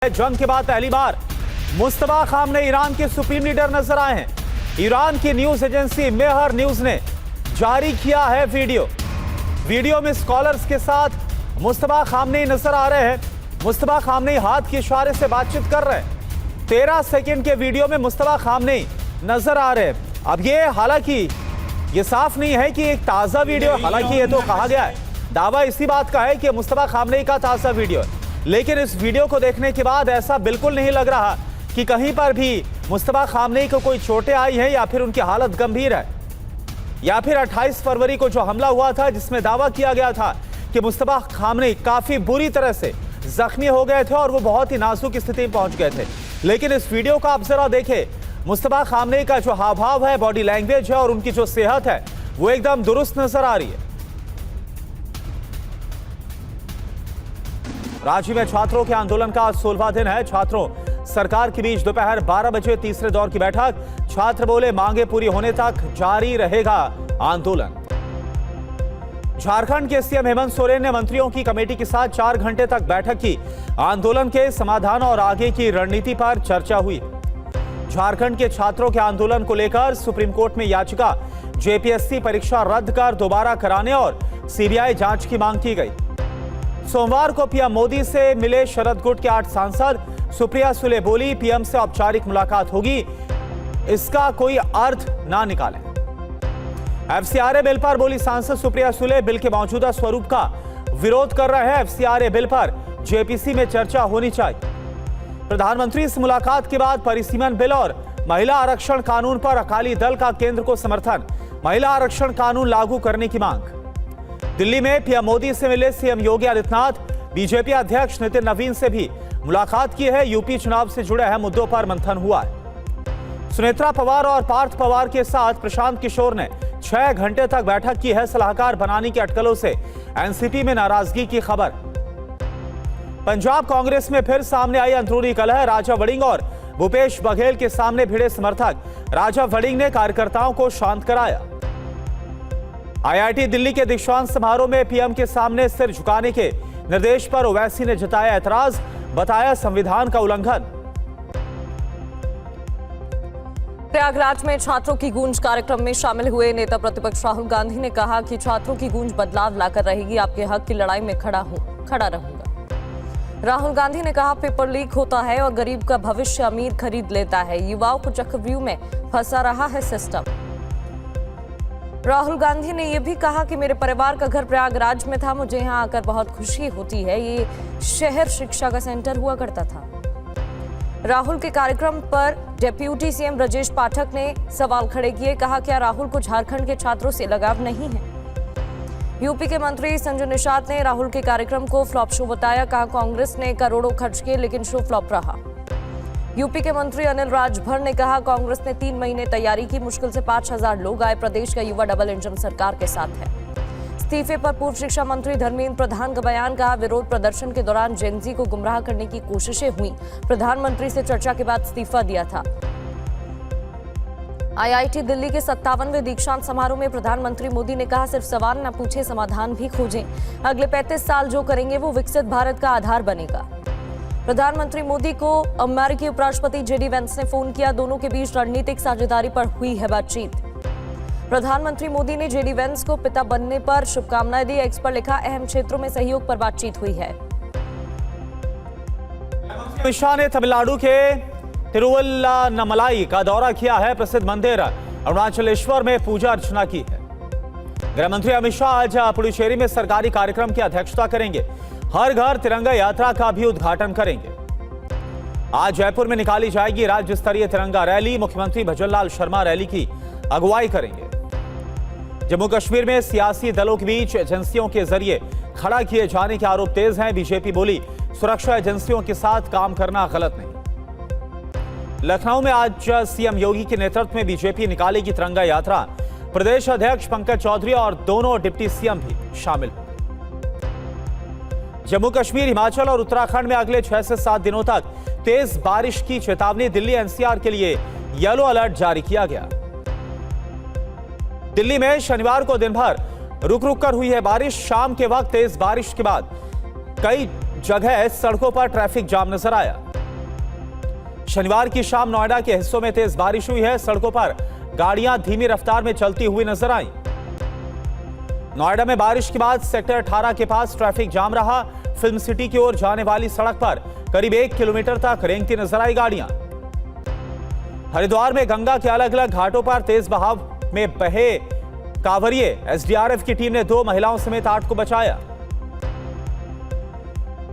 जंग के बाद पहली बार मुस्तफा खामनेई ईरान के सुप्रीम लीडर नजर आए हैं। ईरान की न्यूज एजेंसी मेहर न्यूज ने जारी किया है वीडियो में स्कॉलर्स के साथ मुस्तफा खामनेई नजर आ रहे हैं। मुस्तफा खामनेई हाथ के इशारे से बातचीत कर रहे हैं। 13 सेकंड के वीडियो में मुस्तफा खामनेई नजर आ रहे हैं। अब ये हालांकि ये साफ नहीं है कि एक ताजा वीडियो, हालांकि ये तो कहा गया है, दावा इसी बात का है कि मुस्तफा खामनेई का ताजा वीडियो है, लेकिन इस वीडियो को देखने के बाद ऐसा बिल्कुल नहीं लग रहा कि कहीं पर भी मुस्तफा खामनेई को कोई चोटें आई हैं या फिर उनकी हालत गंभीर है, या फिर 28 फरवरी को जो हमला हुआ था जिसमें दावा किया गया था कि मुस्तफा खामनेई काफी बुरी तरह से जख्मी हो गए थे और वो बहुत ही नाजुक स्थिति में पहुंच गए थे। लेकिन इस वीडियो को आप जरा देखें, मुस्तफा खामनेई का जो हाव भाव है, बॉडी लैंग्वेज है और उनकी जो सेहत है वो एकदम दुरुस्त नजर आ रही है। राज्य में छात्रों के आंदोलन का 16वां दिन है। छात्रों सरकार के बीच दोपहर 12 बजे तीसरे दौर की बैठक। छात्र बोले मांगे पूरी होने तक जारी रहेगा आंदोलन। झारखंड के सीएम हेमंत सोरेन ने मंत्रियों की कमेटी के साथ 4 घंटे तक बैठक की। आंदोलन के समाधान और आगे की रणनीति पर चर्चा हुई। झारखंड के छात्रों के आंदोलन को लेकर सुप्रीम कोर्ट में याचिका, जेपीएससी परीक्षा रद्द कर दोबारा कराने और सीबीआई जांच की मांग की गई। सोमवार को पीएम मोदी से मिले शरद गुट के 8 सांसद। सुप्रिया सुले बोली पीएम से औपचारिक मुलाकात होगी, इसका कोई अर्थ ना निकालें। एफसीआरए बिल पर बोली सांसद सुप्रिया सुले बिल के मौजूदा स्वरूप का विरोध कर रहे हैं। एफसीआरए बिल पर जेपीसी में चर्चा होनी चाहिए। प्रधानमंत्री से मुलाकात के बाद परिसीमन बिल और महिला आरक्षण कानून पर अकाली दल का केंद्र को समर्थन। महिला आरक्षण कानून लागू करने की मांग। दिल्ली में पीएम मोदी से मिले सीएम योगी आदित्यनाथ। बीजेपी अध्यक्ष नितिन नवीन से भी मुलाकात की है। यूपी चुनाव से जुड़े अहम मुद्दों पर मंथन हुआ है। सुनेत्रा पवार और पार्थ पवार के साथ प्रशांत किशोर ने 6 घंटे तक बैठक की है। सलाहकार बनाने की अटकलों से एनसीपी में नाराजगी की खबर। पंजाब कांग्रेस में फिर सामने आई अंदरूनी कलह। राजा वड़िंग और भूपेश बघेल के सामने भिड़े समर्थक। राजा वड़िंग ने कार्यकर्ताओं को शांत कराया। आईआईटी दिल्ली के दीक्षांत समारोह में पीएम के सामने सिर झुकाने के निर्देश पर ओवैसी ने जताया ऐतराज, बताया संविधान का उल्लंघन। प्रयागराज में छात्रों की गूंज कार्यक्रम में शामिल हुए नेता प्रतिपक्ष राहुल गांधी ने कहा कि छात्रों की गूंज बदलाव लाकर रहेगी, आपके हक की लड़ाई में खड़ा रहूंगा। राहुल गांधी ने कहा पेपर लीक होता है और गरीब का भविष्य अमीर खरीद लेता है, युवाओं को चक्रव्यूह में फंसा रहा है सिस्टम। राहुल गांधी ने यह भी कहा कि मेरे परिवार का घर प्रयागराज में था, मुझे यहां आकर बहुत खुशी होती है, ये शहर शिक्षा का सेंटर हुआ करता था। राहुल के कार्यक्रम पर डेप्यूटी सीएम ब्रजेश पाठक ने सवाल खड़े किए, कहा क्या राहुल को झारखंड के छात्रों से लगाव नहीं है। यूपी के मंत्री संजय निषाद ने राहुल के कार्यक्रम को फ्लॉप शो बताया, कहा कांग्रेस ने करोड़ों खर्च किए लेकिन शो फ्लॉप रहा। यूपी के मंत्री अनिल राजभर ने कहा कांग्रेस ने 3 महीने तैयारी की, मुश्किल से 5000 लोग आए, प्रदेश का युवा डबल इंजन सरकार के साथ है। इस्तीफे पर पूर्व शिक्षा मंत्री धर्मेंद्र प्रधान का बयान, कहा विरोध प्रदर्शन के दौरान जेनजी को गुमराह करने की कोशिशें हुई, प्रधानमंत्री से चर्चा के बाद इस्तीफा दिया था। आईआईटी दिल्ली के 57वें दीक्षांत समारोह में प्रधानमंत्री मोदी ने कहा सिर्फ सवाल न पूछे, समाधान भी खोजें। अगले 35 साल जो करेंगे वो विकसित भारत का आधार बनेगा। प्रधानमंत्री मोदी को अमेरिकी उपराष्ट्रपति जेडी वेंस ने फोन किया, दोनों के बीच रणनीतिक साझेदारी पर हुई है बातचीत। प्रधानमंत्री मोदी ने जेडी वेंस को पिता बनने पर शुभकामनाएं दी। एक्स पर लिखा अहम क्षेत्रों में सहयोग पर बातचीत हुई है। अमित शाह ने तमिलनाडु के तिरुवल्लानमलाई का दौरा किया है। प्रसिद्ध मंदिर अरुणाचलेश्वर में पूजा अर्चना की है। गृह मंत्री अमित शाह आज पुडुचेरी में सरकारी कार्यक्रम की अध्यक्षता करेंगे। हर घर तिरंगा यात्रा का भी उद्घाटन करेंगे। आज जयपुर में निकाली जाएगी राज्य स्तरीय तिरंगा रैली। मुख्यमंत्री भजनलाल शर्मा रैली की अगुवाई करेंगे। जम्मू कश्मीर में सियासी दलों के बीच एजेंसियों के जरिए खड़ा किए जाने के आरोप तेज हैं। बीजेपी बोली सुरक्षा एजेंसियों के साथ काम करना गलत नहीं। लखनऊ में आज सीएम योगी के नेतृत्व में बीजेपी निकालेगी तिरंगा यात्रा। प्रदेश अध्यक्ष पंकज चौधरी और दोनों डिप्टी सीएम भी शामिल होंगे। जम्मू कश्मीर, हिमाचल और उत्तराखंड में अगले 6 से 7 दिनों तक तेज बारिश की चेतावनी। दिल्ली एनसीआर के लिए येलो अलर्ट जारी किया गया। दिल्ली में शनिवार को दिन भर रुक रुक कर हुई है बारिश। शाम के वक्त तेज बारिश के बाद कई जगह सड़कों पर ट्रैफिक जाम नजर आया। शनिवार की शाम नोएडा के हिस्सों में तेज बारिश हुई है। सड़कों पर गाड़ियां धीमी रफ्तार में चलती हुई नजर आईं। नोएडा में बारिश के बाद सेक्टर 18 के पास ट्रैफिक जाम रहा। फिल्म सिटी की ओर जाने वाली सड़क पर करीब 1 किलोमीटर तक रेंगती नजर आई गाड़ियां। हरिद्वार में गंगा के अलग अलग घाटों पर तेज बहाव में बहे कांवरिए। एसडीआरएफ की टीम ने 2 महिलाओं समेत 8 को बचाया।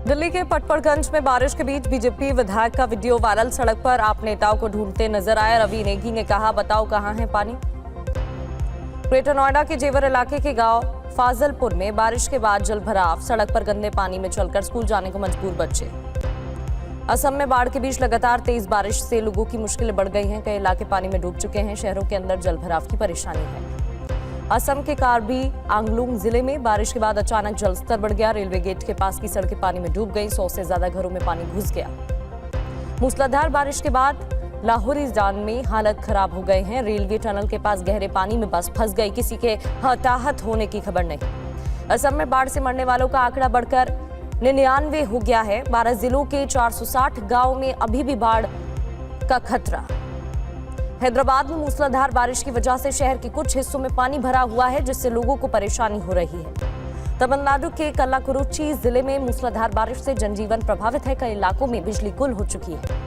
दिल्ली के पटपड़गंज में बारिश के बीच बीजेपी विधायक का वीडियो वायरल। सड़क पर आप नेताओं को ढूंढते नजर आए। रवि नेगी ने कहा, बताओ कहां है पानी। ग्रेटर नोएडा के जेवर इलाके के गांव फाजलपुर में बारिश के बाद जलभराव। सड़क पर गंदे पानी में चलकर स्कूल जाने को मजबूर बच्चे। असम में बाढ़ के बीच लगातार तेज बारिश से लोगों की मुश्किलें बढ़ गई हैं। कई इलाके पानी में डूब चुके हैं। शहरों के अंदर जलभराव की परेशानी है। असम के कार्बी आंगलुंग जिले में बारिश के बाद अचानक जलस्तर बढ़ गया। रेलवे गेट के पास की सड़कें पानी में डूब गई। 100 से ज्यादा घरों में पानी घुस गया। मूसलाधार बारिश के बाद लाहौरीजान में हालत खराब हो गए हैं। रेलवे टनल के पास गहरे पानी में बस फंस गई। किसी के हताहत होने की खबर नहीं। असम में बाढ़ से मरने वालों का आंकड़ा बढ़कर 99 हो गया है। 12 जिलों के 460 गांवों में अभी भी बाढ़ का खतरा। हैदराबाद में मूसलाधार बारिश की वजह से शहर के कुछ हिस्सों में पानी भरा हुआ है, जिससे लोगों को परेशानी हो रही है। तमिलनाडु के कल्लाकुरुची जिले में मूसलाधार बारिश से जनजीवन प्रभावित है। कई इलाकों में बिजली गुल हो चुकी है।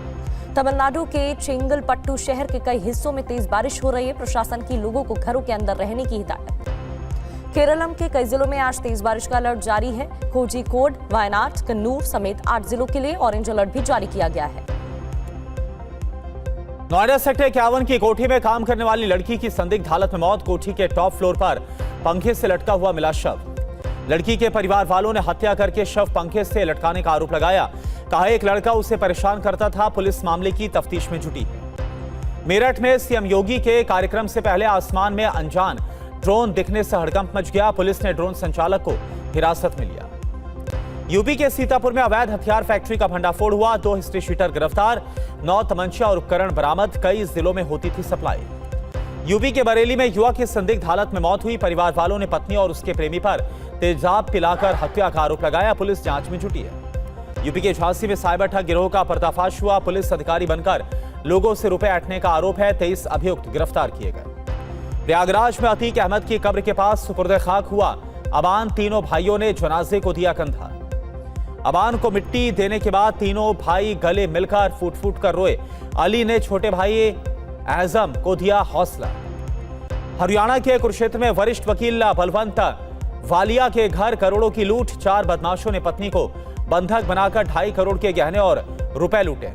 तमिलनाडु के चेंगलपट्टू शहर के कई हिस्सों में तेज बारिश हो रही है। प्रशासन की लोगों को घरों के अंदर रहने की हिदायत। केरलम के कई जिलों में आज तेज बारिश का अलर्ट जारी है। कोझिकोड, वायनाड, कन्नूर समेत 8 जिलों के लिए ऑरेंज अलर्ट भी जारी किया गया है। नोएडा सेक्टर 51 की कोठी में काम करने वाली लड़की की संदिग्ध हालत में मौत। कोठी के टॉप फ्लोर पर पंखे से लटका हुआ मिला शव। लड़की के परिवार वालों ने हत्या करके शव पंखे से लटकाने का आरोप लगाया। कहा, एक लड़का उसे परेशान करता था। पुलिस मामले की तफ्तीश में जुटी। मेरठ में सीएम योगी के कार्यक्रम से पहले आसमान में अनजान ड्रोन दिखने से हड़कंप मच गया। पुलिस ने ड्रोन संचालक को हिरासत में लिया। यूपी के सीतापुर में अवैध हथियार फैक्ट्री का भंडाफोड़ हुआ। 2 हिस्ट्री शीटर गिरफ्तार। 9 तमंचा और उपकरण बरामद। कई जिलों में होती थी सप्लाई। यूपी के बरेली में युवक की संदिग्ध हालत में मौत हुई। परिवार वालों ने पत्नी और उसके प्रेमी पर तेजाब पिलाकर हत्या का आरोप लगाया। पुलिस जांच में जुटी है। यूपी के झांसी में साइबर ठग गिरोह का पर्दाफाश हुआ। पुलिस अधिकारी बनकर लोगों से रुपए ऐंठने का आरोप है। 23 अभियुक्त गिरफ्तार किए गए। प्रयागराज में अतीक अहमद की कब्र के पास सुपुर्द खाक हुआ। अबान तीनों भाइयों ने जनाजे को दिया कंधा। अबान को मिट्टी देने के बाद तीनों भाई गले मिलकर फूट फूट कर रोए। अली ने छोटे भाई आजम को दिया हौसला। हरियाणा के कुरुक्षेत्र में वरिष्ठ वकील बलवंत वालिया के घर करोड़ों की लूट। 4 बदमाशों ने पत्नी को बंधक बनाकर 2.5 करोड़ के गहने और रुपए लूटे।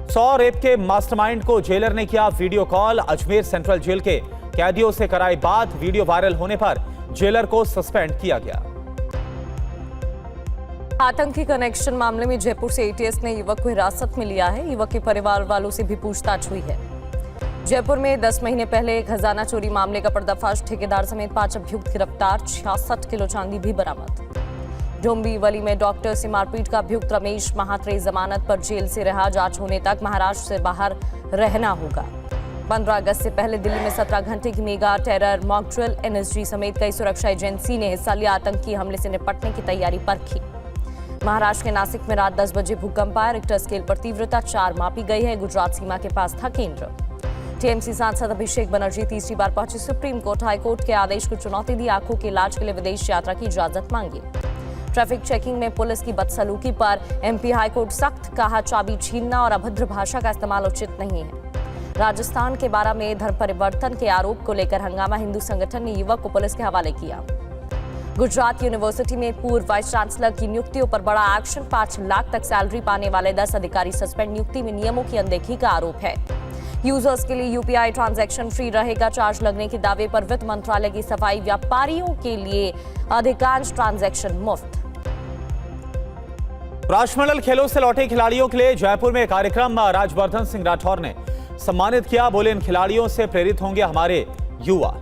100 रेप के मास्टरमाइंड को जेलर ने किया video call. Ajmer central jail के कैदियों से कराई बात। वीडियो वायरल होने पर जेलर को सस्पेंड किया गया। आतंकी कनेक्शन मामले में जयपुर से एटीएस ने युवक को हिरासत में लिया है। युवक के परिवार वालों से भी पूछताछ हुई है। जयपुर में 10 महीने पहले एक खजाना चोरी मामले का पर्दाफाश। ठेकेदार समेत 5 अभियुक्त गिरफ्तार। 66 किलो चांदी भी बरामद। डोंबिवली में डॉक्टर से मारपीट का अभियुक्त रमेश महात्रे जमानत पर जेल से रहा। जांच होने तक महाराष्ट्र से बाहर रहना होगा। 15 अगस्त से पहले दिल्ली में 17 घंटे की mega terror mock drill. NSG समेत कई सुरक्षा एजेंसी ने हिस्सा लिया। आतंकी हमले से निपटने की तैयारी परखी। महाराष्ट्र के नासिक में रात 10 बजे भूकंप आया। रिक्टर स्केल पर तीव्रता 4 मापी गई है। गुजरात सीमा के पास था केंद्र। टीएमसी सांसद अभिषेक बनर्जी तीसरी बार पहुंचे सुप्रीम कोर्ट। हाईकोर्ट के आदेश को चुनौती दी। आंखों के इलाज के लिए विदेश यात्रा की इजाजत मांगी। ट्रैफिक चेकिंग में पुलिस की बदसलूकी पर एमपी हाईकोर्ट सख्त। कहा, चाबी छीनना और अभद्र भाषा का इस्तेमाल उचित नहीं है। राजस्थान के बारा में धर्म परिवर्तन के आरोप को लेकर हंगामा। हिंदू संगठन ने युवक को पुलिस के हवाले किया। गुजरात यूनिवर्सिटी में पूर्व वाइस चांसलर की नियुक्तियों पर बड़ा एक्शन। 5 लाख तक सैलरी पाने वाले 10 अधिकारी सस्पेंड। नियुक्ति में नियमों की अनदेखी का आरोप है। यूजर्स के लिए यूपीआई ट्रांजैक्शन फ्री रहेगा। चार्ज लगने के दावे पर वित्त मंत्रालय की सफाई। व्यापारियों के लिए अधिकांश ट्रांजैक्शन मुफ्त। राष्ट्रमंडल खेलों से लौटे खिलाड़ियों के लिए जयपुर में कार्यक्रम। राजवर्धन सिंह राठौर ने सम्मानित किया। बोले, इन खिलाड़ियों से प्रेरित होंगे हमारे युवा।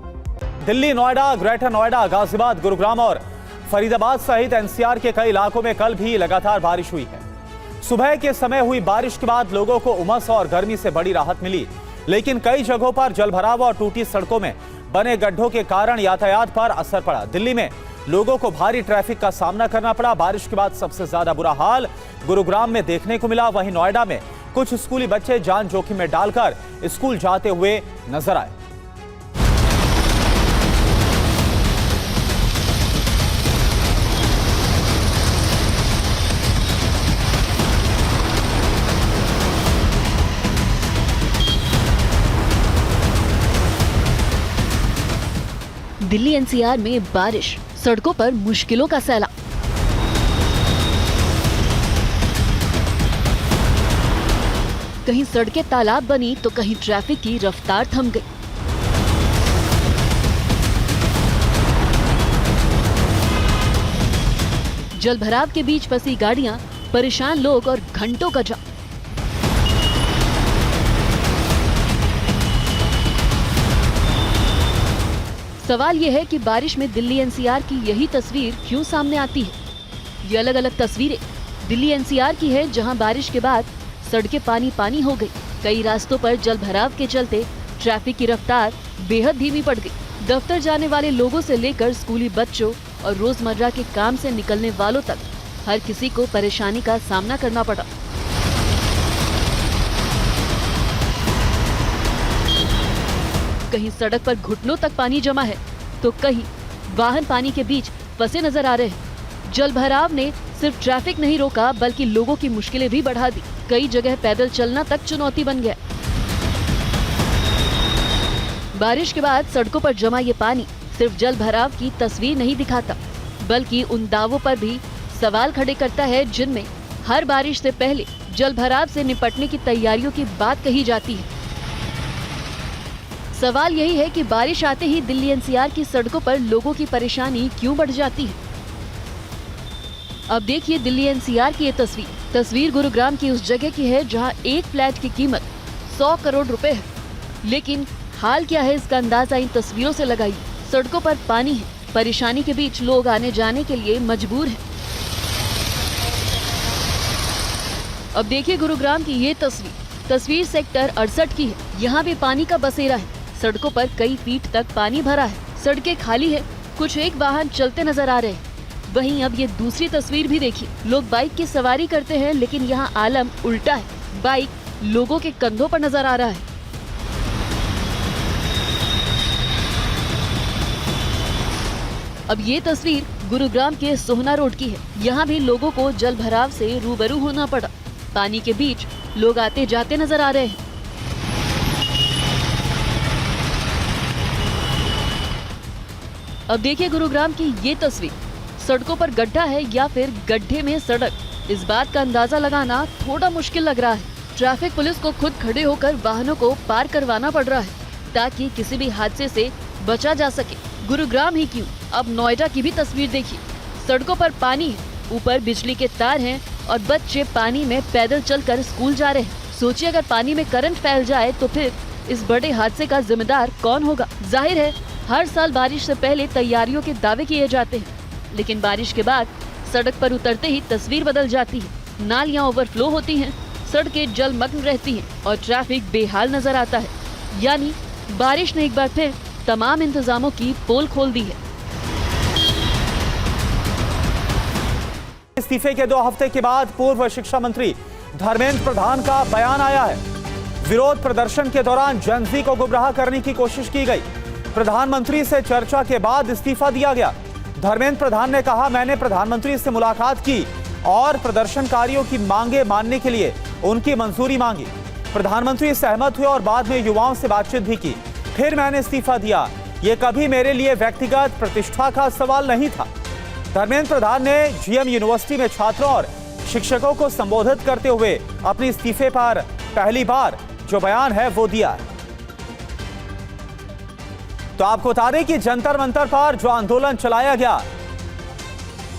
दिल्ली, नोएडा, ग्रेटर नोएडा, गाजियाबाद, गुरुग्राम और फरीदाबाद सहित एनसीआर के कई इलाकों में कल भी लगातार बारिश हुई है। सुबह के समय हुई बारिश के बाद लोगों को उमस और गर्मी से बड़ी राहत मिली, लेकिन कई जगहों पर जलभराव और टूटी सड़कों में बने गड्ढों के कारण यातायात पर असर पड़ा। दिल्ली में लोगों को भारी ट्रैफिक का सामना करना पड़ा। बारिश के बाद सबसे ज्यादा बुरा हाल गुरुग्राम में देखने को मिला। वहीं नोएडा में कुछ स्कूली बच्चे जान जोखिम में डालकर स्कूल जाते हुए नजर आए। दिल्ली एनसीआर में बारिश, सड़कों पर मुश्किलों का सैलाब। कहीं सड़कें तालाब बनी तो कहीं ट्रैफिक की रफ्तार थम गई। जलभराव के बीच फंसी गाड़ियां, परेशान लोग और घंटों का जाम। सवाल यह है कि बारिश में दिल्ली एनसीआर की यही तस्वीर क्यों सामने आती है? ये अलग अलग तस्वीरें दिल्ली एनसीआर की है, जहां बारिश के बाद सड़कें पानी पानी हो गई। कई रास्तों पर जल भराव के चलते ट्रैफिक की रफ्तार बेहद धीमी पड़ गई। दफ्तर जाने वाले लोगों से लेकर स्कूली बच्चों और रोजमर्रा के काम से निकलने वालों तक हर किसी को परेशानी का सामना करना पड़ा। कहीं सड़क पर घुटनों तक पानी जमा है तो कहीं वाहन पानी के बीच फंसे नजर आ रहे हैं। जल भराव ने सिर्फ ट्रैफिक नहीं रोका बल्कि लोगों की मुश्किलें भी बढ़ा दी। कई जगह पैदल चलना तक चुनौती बन गया। बारिश के बाद सड़कों पर जमा ये पानी सिर्फ जल भराव की तस्वीर नहीं दिखाता बल्कि उन दावों पर भी सवाल खड़े करता है जिनमें हर बारिश से पहले जल भराव से निपटने की तैयारियों की बात कही जाती है। सवाल यही है कि बारिश आते ही दिल्ली एनसीआर की सड़कों पर लोगों की परेशानी क्यों बढ़ जाती है। अब देखिए दिल्ली एनसीआर की ये तस्वीर गुरुग्राम की उस जगह की है जहां एक फ्लैट की कीमत 100 करोड़ रुपए है। लेकिन हाल क्या है इसका अंदाजा इन तस्वीरों से लगाइए। सड़कों पर पानी है, परेशानी के बीच लोग आने जाने के लिए मजबूर हैं। अब देखिए गुरुग्राम की ये तस्वीर सेक्टर 68 की है। यहाँ भी पानी का बसेरा है। सड़कों पर कई फीट तक पानी भरा है। सड़कें खाली है, कुछ एक वाहन चलते नजर आ रहे हैं। वहीं अब ये दूसरी तस्वीर भी देखिए। लोग बाइक की सवारी करते हैं लेकिन यहाँ आलम उल्टा है। बाइक लोगों के कंधों पर नजर आ रहा है। अब ये तस्वीर गुरुग्राम के सोहना रोड की है। यहाँ भी लोगों को जल भराव से रूबरू होना पड़ा। पानी के बीच लोग आते जाते नजर आ रहे हैं। अब देखिए गुरुग्राम की ये तस्वीर। सड़कों पर गड्ढा है या फिर गड्ढे में सड़क, इस बात का अंदाजा लगाना थोड़ा मुश्किल लग रहा है। ट्रैफिक पुलिस को खुद खड़े होकर वाहनों को पार करवाना पड़ रहा है ताकि किसी भी हादसे से बचा जा सके। गुरुग्राम ही क्यों, अब नोएडा की भी तस्वीर देखिए। सड़कों पर पानी है, ऊपर बिजली के तार हैं और बच्चे पानी में पैदल चलकर स्कूल जा रहे हैं। सोचिए अगर पानी में करंट फैल जाए तो फिर इस बड़े हादसे का जिम्मेदार कौन होगा। जाहिर है हर साल बारिश से पहले तैयारियों के दावे किए जाते हैं, लेकिन बारिश के बाद सड़क पर उतरते ही तस्वीर बदल जाती है। नालियां ओवरफ्लो होती हैं, सड़कें जलमग्न रहती हैं और ट्रैफिक बेहाल नजर आता है। यानी बारिश ने एक बार फिर तमाम इंतजामों की पोल खोल दी है। इस्तीफे के 2 हफ्ते के बाद पूर्व शिक्षा मंत्री धर्मेंद्र प्रधान का बयान आया है। विरोध प्रदर्शन के दौरान जनजी को गुमराह करने की कोशिश की गई। प्रधानमंत्री से चर्चा के बाद इस्तीफा दिया गया। धर्मेंद्र प्रधान ने कहा, मैंने प्रधानमंत्री से मुलाकात की और प्रदर्शनकारियों की मांगे मानने के लिए उनकी मंजूरी मांगी। प्रधानमंत्री सहमत हुए और बाद में युवाओं से बातचीत भी की। फिर मैंने इस्तीफा दिया। ये कभी मेरे लिए व्यक्तिगत प्रतिष्ठा का सवाल नहीं था। धर्मेंद्र प्रधान ने जीएम यूनिवर्सिटी में छात्रों और शिक्षकों को संबोधित करते हुए अपने इस्तीफे पर पहली बार जो बयान है वो दिया है। तो आपको बता दें कि जंतर मंतर पर जो आंदोलन चलाया गया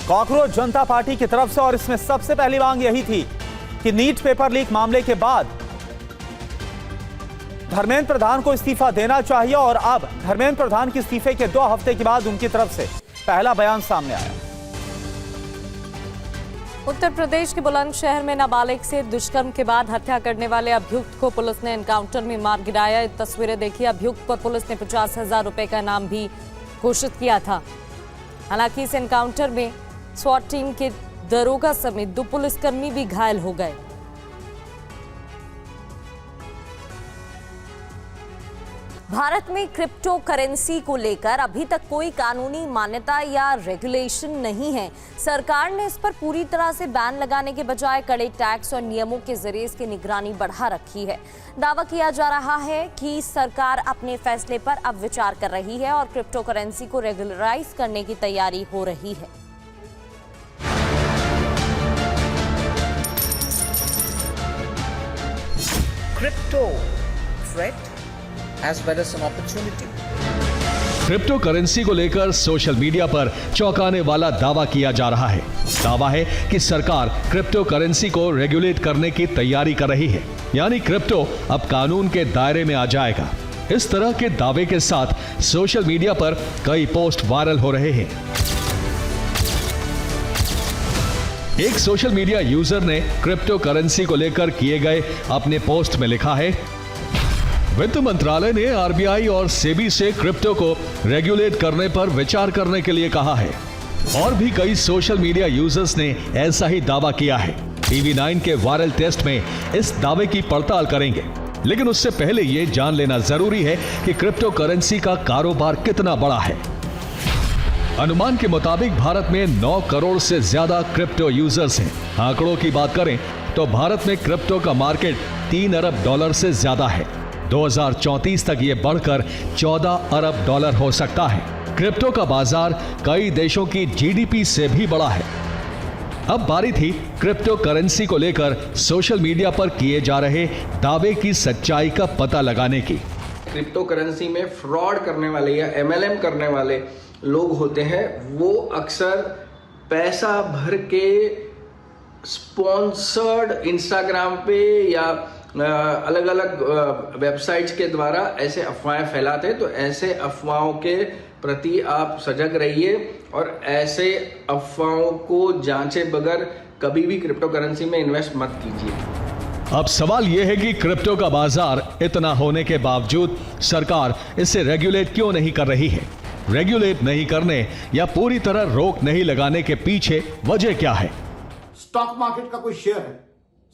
कॉकरोच जनता पार्टी की तरफ से, और इसमें सबसे पहली मांग यही थी कि नीट पेपर लीक मामले के बाद धर्मेंद्र प्रधान को इस्तीफा देना चाहिए। और अब धर्मेंद्र प्रधान के इस्तीफे के 2 हफ्ते के बाद उनकी तरफ से पहला बयान सामने आया। उत्तर प्रदेश के बुलंदशहर में नाबालिग से दुष्कर्म के बाद हत्या करने वाले अभियुक्त को पुलिस ने एनकाउंटर में मार गिराया। ये तस्वीरें देखिए। अभियुक्त पर पुलिस ने 50,000 रुपए का इनाम भी घोषित किया था। हालांकि इस एनकाउंटर में स्वाट टीम के दरोगा समेत 2 पुलिसकर्मी भी घायल हो गए। भारत में क्रिप्टो करेंसी को लेकर अभी तक कोई कानूनी मान्यता या रेगुलेशन नहीं है। सरकार ने इस पर पूरी तरह से बैन लगाने के बजाय कड़े टैक्स और नियमों के जरिए इसकी निगरानी बढ़ा रखी है। दावा किया जा रहा है कि सरकार अपने फैसले पर अब विचार कर रही है और क्रिप्टो करेंसी को रेगुलराइज करने की तैयारी हो रही है। Crypto threat as well as an opportunity. Crypto currency को लेकर सोशल मीडिया पर चौंकाने वाला दावा किया जा रहा है। दावा है कि सरकार क्रिप्टो करेंसी को रेगुलेट करने की तैयारी कर रही है, यानी क्रिप्टो अब कानून के दायरे में आ जाएगा। इस तरह के दावे के साथ सोशल मीडिया पर कई पोस्ट वायरल हो रहे हैं। एक सोशल मीडिया यूजर ने क्रिप्टो करेंसी को लेकर किए गए अपने पोस्ट में लिखा है, वित्त मंत्रालय ने आरबीआई और सेबी से क्रिप्टो को रेगुलेट करने पर विचार करने के लिए कहा है। और भी कई सोशल मीडिया यूजर्स ने ऐसा ही दावा किया है। TV9 के वायरल टेस्ट में इस दावे की पड़ताल करेंगे, लेकिन उससे पहले ये जान लेना जरूरी है कि क्रिप्टो करेंसी का कारोबार कितना बड़ा है। अनुमान के मुताबिक भारत में 9 करोड़ से ज्यादा क्रिप्टो यूजर्स हैं। आंकड़ों की बात करें तो भारत में क्रिप्टो का मार्केट $3 अरब से ज्यादा है। 2034 तक ये बढ़कर $14 अरब हो सकता है। क्रिप्टो का बाजार कई देशों की जीडीपी से भी बड़ा है। अब बारी थी क्रिप्टो करेंसी को लेकर सोशल मीडिया पर किए जा रहे दावे की सच्चाई का पता लगाने की। क्रिप्टो करेंसी में फ्रॉड करने वाले या MLM करने वाले लोग होते हैं, वो अक्सर पैसा भर के स्पॉन्सर्ड इंस्टाग्राम पे या अलग अलग वेबसाइट्स के द्वारा ऐसे अफवाहें फैलाते हैं। तो ऐसे अफवाहों के प्रति आप सजग रहिए और ऐसे अफवाहों को जांचे बगैर कभी भी क्रिप्टो करेंसी में इन्वेस्ट मत कीजिए। अब सवाल यह है कि क्रिप्टो का बाजार इतना होने के बावजूद सरकार इसे रेगुलेट क्यों नहीं कर रही है? रेगुलेट नहीं करने या पूरी तरह रोक नहीं लगाने के पीछे वजह क्या है? स्टॉक मार्केट का कोई शेयर है,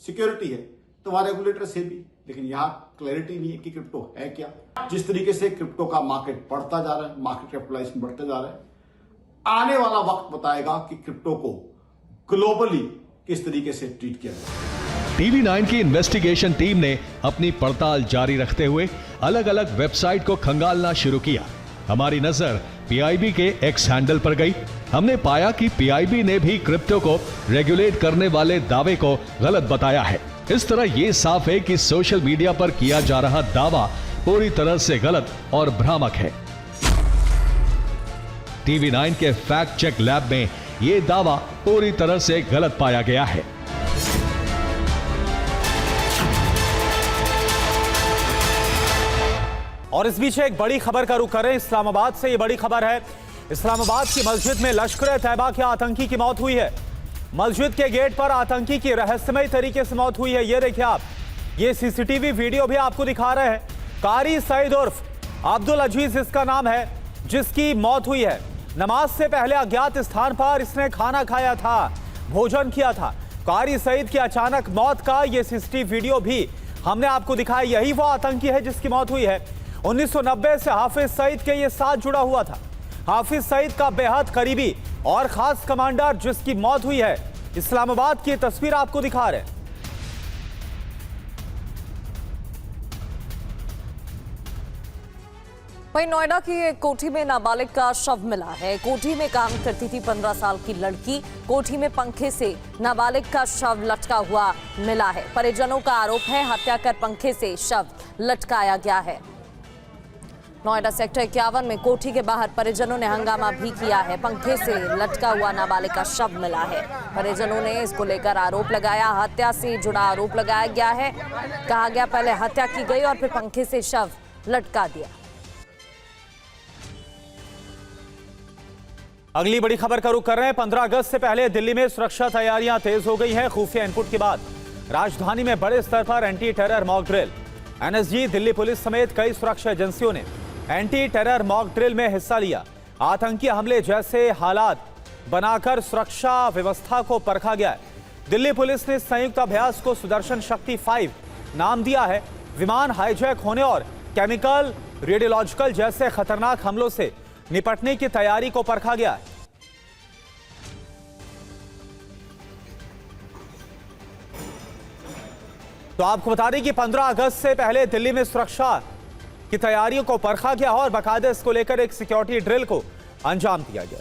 सिक्योरिटी है, तो वहां रेगुलेटर से भी, लेकिन यहां क्लैरिटी नहीं है कि क्रिप्टो है क्या। जिस तरीके से क्रिप्टो का मार्केट बढ़ता जा रहा है, मार्केट कैपिटलाइजेशन बढ़ता जा रहा है, आने वाला वक्त बताएगा कि क्रिप्टो को ग्लोबली किस तरीके से ट्रीट किया जाए। TV9 की इन्वेस्टिगेशन टीम ने अपनी पड़ताल जारी रखते हुए अलग अलग वेबसाइट को खंगालना शुरू किया। हमारी नजर PIB के एक्स हैंडल पर गई। हमने पाया कि PIB ने भी क्रिप्टो को रेगुलेट करने वाले दावे को गलत बताया है। इस तरह यह साफ है कि सोशल मीडिया पर किया जा रहा दावा पूरी तरह से गलत और भ्रामक है। TV9 के फैक्ट चेक लैब में यह दावा पूरी तरह से गलत पाया गया है। और इस बीच एक बड़ी खबर का रुख करें इस्लामाबाद से। ये बड़ी खबर है, इस्लामाबाद की मस्जिद में लश्कर-ए-तैयबा के आतंकी की मौत हुई है। मस्जिद के गेट पर आतंकी की रहस्यमय तरीके से मौत हुई है। ये देखिए आप, ये CCTV वीडियो भी आपको दिखा रहे हैं। कारी सईद उर्फ अब्दुल अजीज इसका नाम है, जिसकी मौत हुई है। नमाज से पहले अज्ञात स्थान पर इसने खाना खाया था, भोजन किया था। कारी सईद की अचानक मौत का ये CCTV वीडियो भी हमने आपको दिखाया। यही वो आतंकी है जिसकी मौत हुई है। 1990 से हाफिज सईद के ये साथ जुड़ा हुआ था। हाफिज सईद का बेहद करीबी और खास कमांडर जिसकी मौत हुई है। इस्लामाबाद की तस्वीर आपको दिखा रहे हैं। वहीं नोएडा की एक कोठी में नाबालिग का शव मिला है। कोठी में काम करती थी 15 साल की लड़की। कोठी में पंखे से नाबालिग का शव लटका हुआ मिला है। परिजनों का आरोप है हत्या कर पंखे से शव लटकाया गया है। नोएडा सेक्टर 51 में कोठी के बाहर परिजनों ने हंगामा भी किया है। पंखे से लटका हुआ नाबालिग का शव मिला है। परिजनों ने इसको लेकर आरोप लगाया, हत्या से जुड़ा आरोप लगाया गया है। कहा गया पहले हत्या की गई और फिर पंखे से शव लटका दिया। अगली बड़ी खबर का रुख कर रहे हैं। 15 अगस्त से पहले दिल्ली में सुरक्षा तैयारियां तेज हो गई हैं। खुफिया इनपुट के बाद राजधानी में बड़े स्तर पर anti terror mock drill. NSG, Delhi police समेत कई सुरक्षा एजेंसियों ने एंटी टेरर मॉक ड्रिल में हिस्सा लिया। आतंकी हमले जैसे हालात बनाकर सुरक्षा व्यवस्था को परखा गया है। दिल्ली पुलिस ने संयुक्त अभ्यास को सुदर्शन शक्ति 5 नाम दिया है। विमान हाईजैक होने और केमिकल, रेडियोलॉजिकल जैसे खतरनाक हमलों से निपटने की तैयारी को परखा गया है। तो आपको बता दें कि 15 अगस्त से पहले दिल्ली में सुरक्षा की तैयारियों को परखा गया और बाकायदा इसको लेकर एक सिक्योरिटी ड्रिल को अंजाम दिया गया।